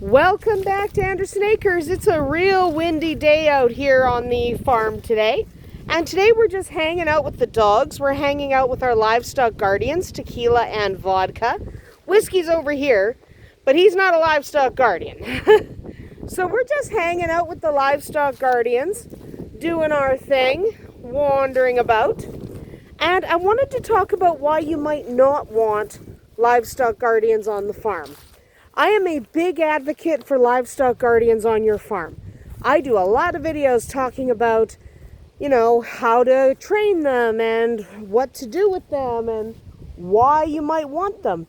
Welcome back to Andersen Acres. It's a real windy day out here on the farm today. And today we're just hanging out with the dogs. We're hanging out with our livestock guardians, Tequila and Vodka. Whiskey's over here, but he's not a livestock guardian. So we're just hanging out with the livestock guardians, doing our thing, wandering about. And I wanted to talk about why you might not want livestock guardians on the farm. I am a big advocate for livestock guardians on your farm. I do a lot of videos talking about, how to train them and what to do with them and why you might want them.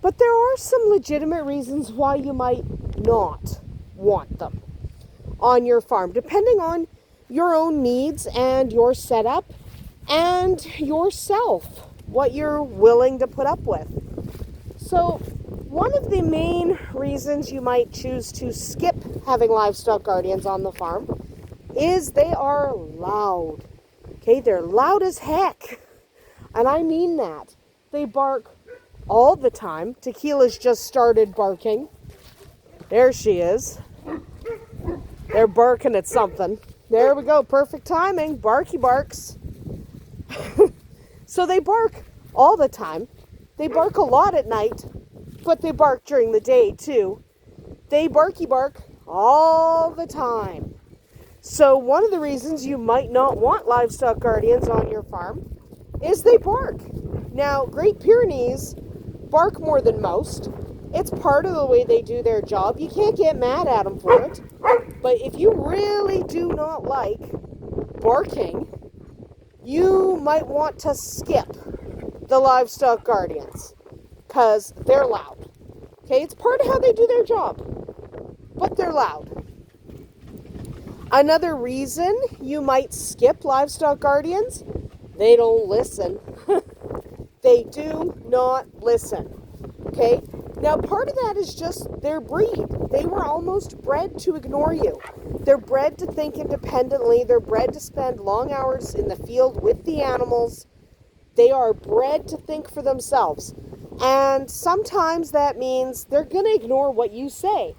But there are some legitimate reasons why you might not want them on your farm, depending on your own needs and your setup and yourself, what you're willing to put up with. So one of the main reasons you might choose to skip having livestock guardians on the farm is they are loud. Okay, they're loud as heck. And I mean that. They bark all the time. Tequila's just started barking. There she is. They're barking at something. There we go. Perfect timing. Barky barks. So they bark all the time. They bark a lot at night. But they bark during the day too. They barky bark all the time. So one of the reasons you might not want livestock guardians on your farm is they bark. Now, Great Pyrenees bark more than most. It's part of the way they do their job. You can't get mad at them for it. But if you really do not like barking, you might want to skip the livestock guardians. Because they're loud. Okay, it's part of how they do their job, but they're loud. Another reason you might skip livestock guardians, they don't listen. They do not listen. Okay, now part of that is just their breed. They were almost bred to ignore you. They're bred to think independently. They're bred to spend long hours in the field with the animals. They are bred to think for themselves. And sometimes that means they're going to ignore what you say.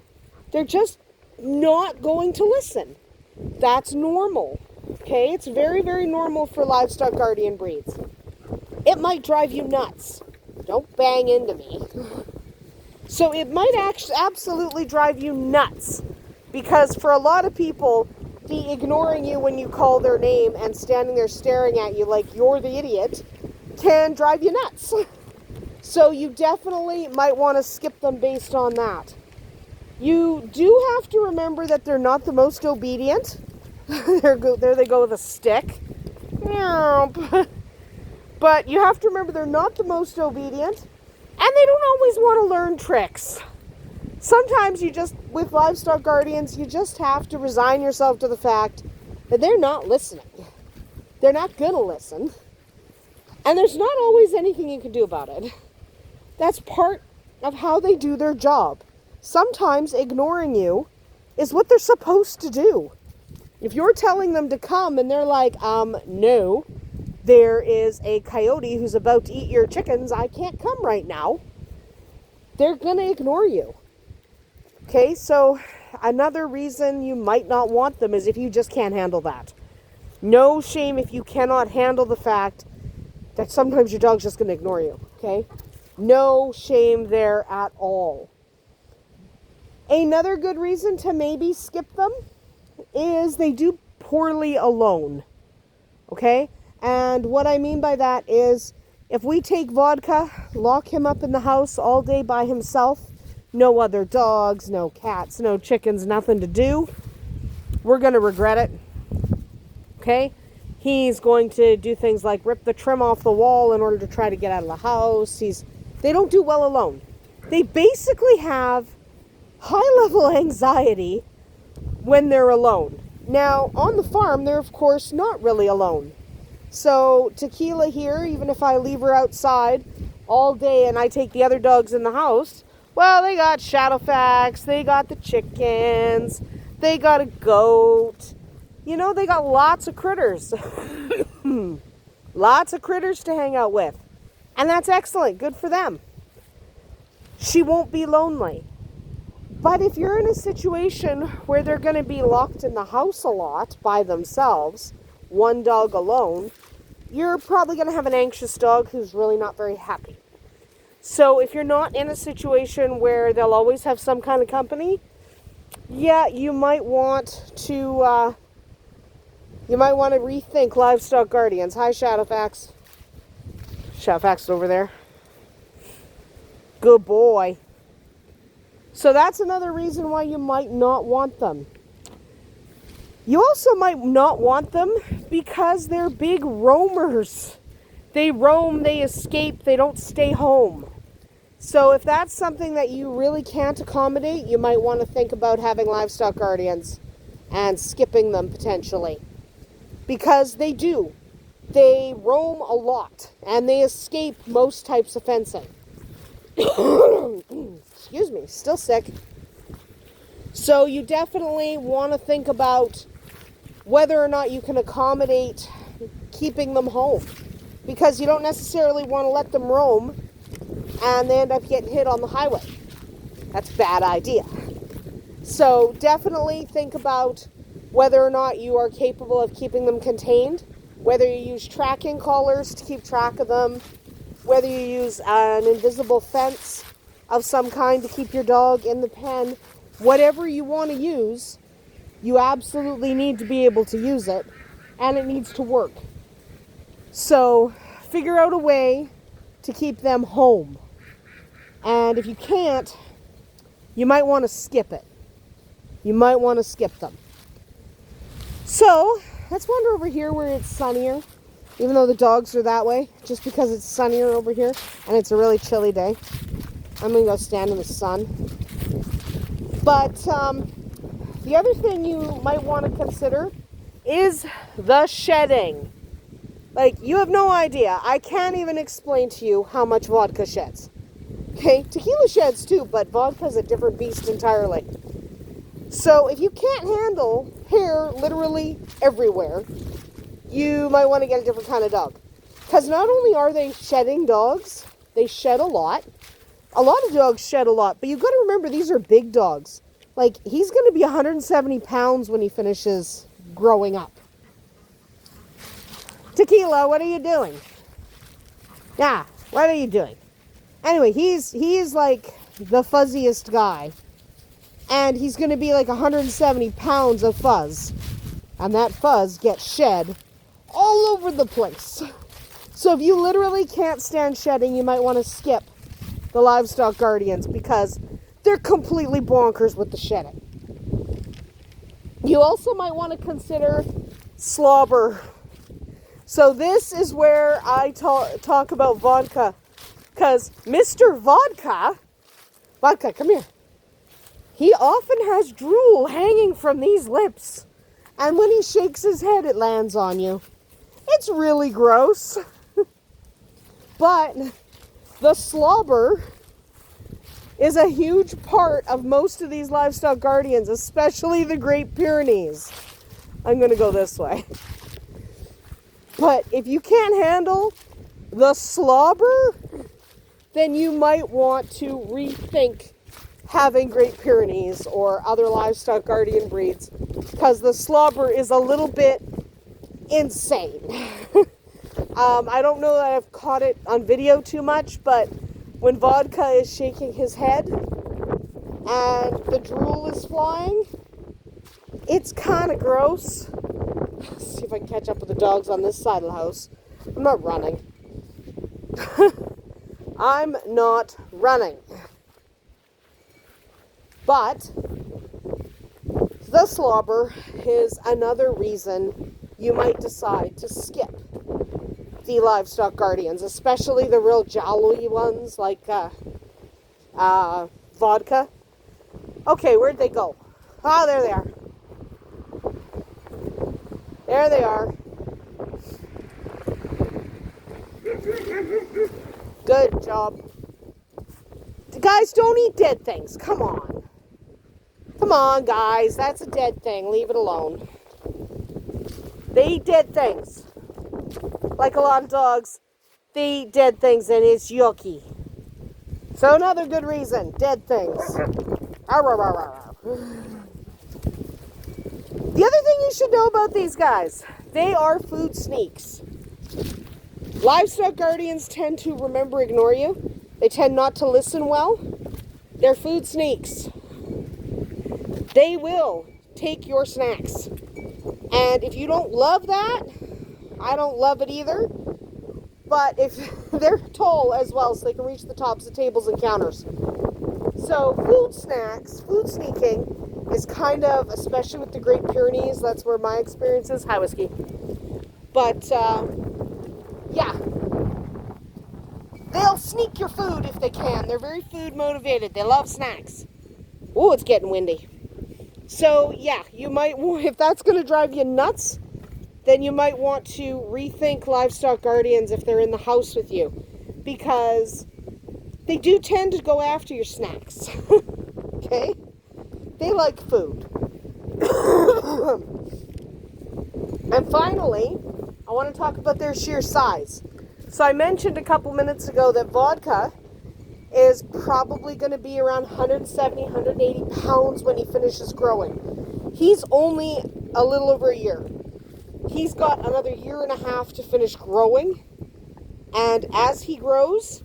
They're just not going to listen. That's normal. Okay? It's very, very normal for livestock guardian breeds. It might drive you nuts. Don't bang into me. So it might absolutely drive you nuts. Because for a lot of people, the ignoring you when you call their name and standing there staring at you like you're the idiot can drive you nuts. So you definitely might want to skip them based on that. You do have to remember that they're not the most obedient. There they go with a stick. But you have to remember they're not the most obedient. And they don't always want to learn tricks. Sometimes with livestock guardians, you just have to resign yourself to the fact that they're not listening. They're not going to listen. And there's not always anything you can do about it. That's part of how they do their job. Sometimes ignoring you is what they're supposed to do. If you're telling them to come and they're like, no, there is a coyote who's about to eat your chickens, I can't come right now. They're going to ignore you. Okay, so another reason you might not want them is if you just can't handle that. No shame if you cannot handle the fact that sometimes your dog's just going to ignore you, okay? No shame there at all. Another good reason to maybe skip them is they do poorly alone. Okay? And what I mean by that is if we take Vodka, lock him up in the house all day by himself, no other dogs, no cats, no chickens, nothing to do, we're going to regret it. Okay? He's going to do things like rip the trim off the wall in order to try to get out of the house. They don't do well alone. They basically have high-level anxiety when they're alone. Now, on the farm, they're, of course, not really alone. So, Tequila here, even if I leave her outside all day and I take the other dogs in the house, well, they got Shadowfax, they got the chickens, they got a goat. They got lots of critters. Lots of critters to hang out with. And that's excellent. Good for them. She won't be lonely. But if you're in a situation where they're going to be locked in the house a lot by themselves, one dog alone, you're probably going to have an anxious dog who's really not very happy. So if you're not in a situation where they'll always have some kind of company, yeah, you might want to rethink livestock guardians. Hi, Shadowfax. Shadowfax is over there. Good boy. So that's another reason why you might not want them. You also might not want them because they're big roamers. They roam, they escape, they don't stay home. So if that's something that you really can't accommodate, you might want to think about having livestock guardians and skipping them potentially. Because they do. They roam a lot and they escape most types of fencing. Excuse me, still sick. So you definitely want to think about whether or not you can accommodate keeping them home. Because you don't necessarily want to let them roam and they end up getting hit on the highway. That's a bad idea. So definitely think about whether or not you are capable of keeping them contained, whether you use tracking collars to keep track of them, whether you use an invisible fence of some kind to keep your dog in the pen. Whatever you want to use, you absolutely need to be able to use it, and it needs to work. So figure out a way to keep them home. And if you can't, you might want to skip it. You might want to skip them. So let's wander over here where it's sunnier, even though the dogs are that way, just because it's sunnier over here and it's a really chilly day. I'm going to go stand in the sun. But the other thing you might want to consider is the shedding. Like, you have no idea. I can't even explain to you how much vodka sheds. Okay, tequila sheds too, but vodka's a different beast entirely. So if you can't handle hair literally everywhere, you might want to get a different kind of dog. Because not only are they shedding dogs, they shed a lot. A lot of dogs shed a lot, but you've got to remember these are big dogs. Like, he's going to be 170 pounds when he finishes growing up. Tequila, what are you doing? Yeah, what are you doing? Anyway, he's like the fuzziest guy. And he's going to be like 170 pounds of fuzz. And that fuzz gets shed all over the place. So if you literally can't stand shedding, you might want to skip the livestock guardians because they're completely bonkers with the shedding. You also might want to consider slobber. So this is where I talk about vodka. Because Mr. Vodka, come here. He often has drool hanging from these lips. And when he shakes his head, it lands on you. It's really gross. But the slobber is a huge part of most of these livestock guardians, especially the Great Pyrenees. I'm going to go this way. But if you can't handle the slobber, then you might want to rethink having Great Pyrenees or other livestock guardian breeds, because the slobber is a little bit insane. I don't know that I've caught it on video too much, but when Vodka is shaking his head and the drool is flying, it's kind of gross. Let's see if I can catch up with the dogs on this side of the house. I'm not running. I'm not running. But the slobber is another reason you might decide to skip the livestock guardians, especially the real jowly ones like Vodka. Okay, where'd they go? Ah, there they are. There they are. Good job. Guys, don't eat dead things. Come on. Come on, guys. That's a dead thing. Leave it alone. They eat dead things. Like a lot of dogs, they eat dead things and it's yucky. So another good reason, dead things. Arr, arr, arr, arr. The other thing you should know about these guys, they are food sneaks. Livestock guardians tend to ignore you. They tend not to listen well. They're food sneaks. They will take your snacks. And if you don't love that, I don't love it either. But if they're tall as well, so they can reach the tops of tables and counters. So food sneaking is kind of, especially with the Great Pyrenees, that's where my experience is. Hi, whiskey. But, yeah. They'll sneak your food if they can. They're very food motivated. They love snacks. Oh, it's getting windy. So, yeah, you might, if that's going to drive you nuts, then you might want to rethink livestock guardians if they're in the house with you. Because they do tend to go after your snacks. Okay? They like food. And finally, I want to talk about their sheer size. So I mentioned a couple minutes ago that vodka is probably going to be around 170, 180 pounds when he finishes growing. He's only a little over a year. He's got another year and a half to finish growing. And as he grows,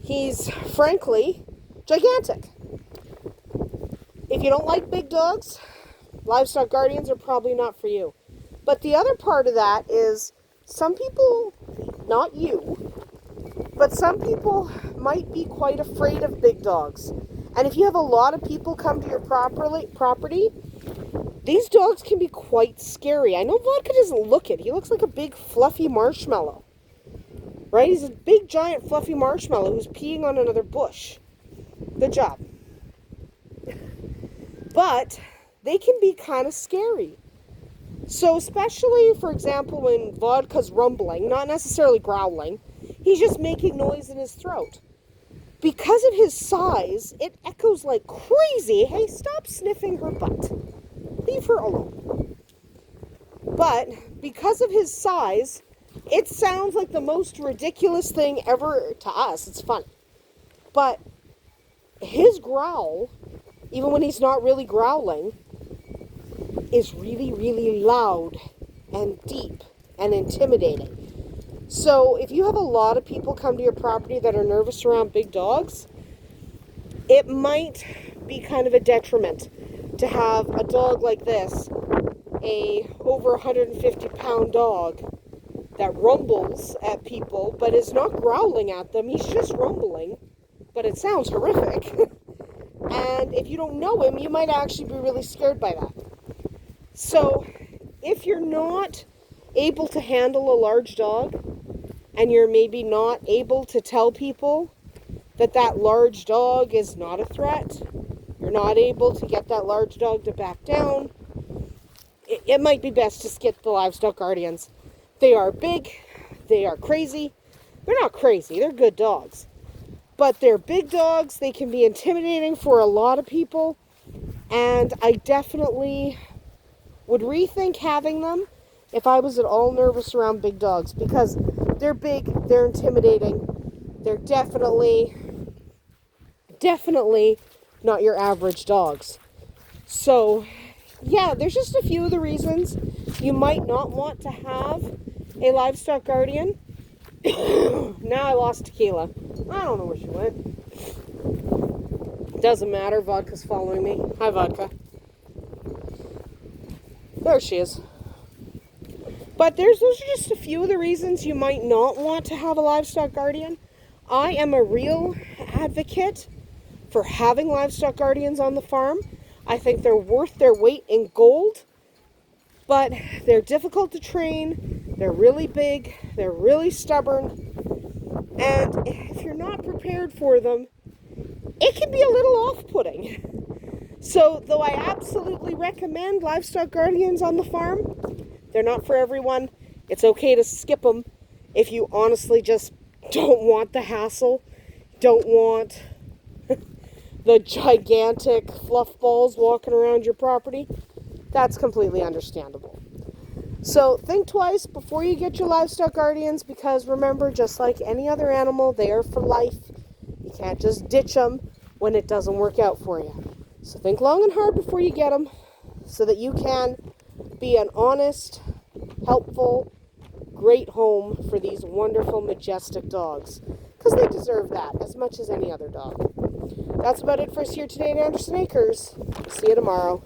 he's frankly gigantic. If you don't like big dogs, livestock guardians are probably not for you. But the other part of that is some people, not you, but some people might be quite afraid of big dogs. And if you have a lot of people come to your property, these dogs can be quite scary. I know Vodka doesn't look it. He looks like a big fluffy marshmallow. Right? He's a big giant fluffy marshmallow who's peeing on another bush. Good job. But they can be kind of scary. So especially, for example, when Vodka's rumbling, not necessarily growling, he's just making noise in his throat. Because of his size, it echoes like crazy. Hey, stop sniffing her butt. Leave her alone. But because of his size, it sounds like the most ridiculous thing ever to us. It's funny. But his growl, even when he's not really growling, is really, really loud and deep and intimidating. So if you have a lot of people come to your property that are nervous around big dogs, it might be kind of a detriment to have a dog like this, a over 150 pound dog that rumbles at people but is not growling at them. He's just rumbling, but it sounds horrific. And if you don't know him, you might actually be really scared by that. So if you're not able to handle a large dog, and you're maybe not able to tell people that that large dog is not a threat, you're not able to get that large dog to back down, it might be best to skip the livestock guardians. They are big, they are crazy. They're not crazy, they're good dogs. But they're big dogs, they can be intimidating for a lot of people, and I definitely would rethink having them if I was at all nervous around big dogs, because they're big, they're intimidating, they're definitely not your average dogs. So, yeah, there's just a few of the reasons you might not want to have a livestock guardian. Now I lost Tequila. I don't know where she went. Doesn't matter, Vodka's following me. Hi, Vodka. There she is. But those are just a few of the reasons you might not want to have a livestock guardian. I am a real advocate for having livestock guardians on the farm. I think they're worth their weight in gold, but they're difficult to train, they're really big, they're really stubborn, and if you're not prepared for them, it can be a little off-putting. So, though I absolutely recommend livestock guardians on the farm, they're not for everyone. It's okay to skip them if you honestly just don't want the hassle, don't want the gigantic fluff balls walking around your property. That's completely understandable. So think twice before you get your livestock guardians, because remember, just like any other animal, they are for life. You can't just ditch them when it doesn't work out for you. So think long and hard before you get them so that you can be an honest, helpful, great home for these wonderful, majestic dogs. Because they deserve that as much as any other dog. That's about it for us here today at Andersen Acres. See you tomorrow.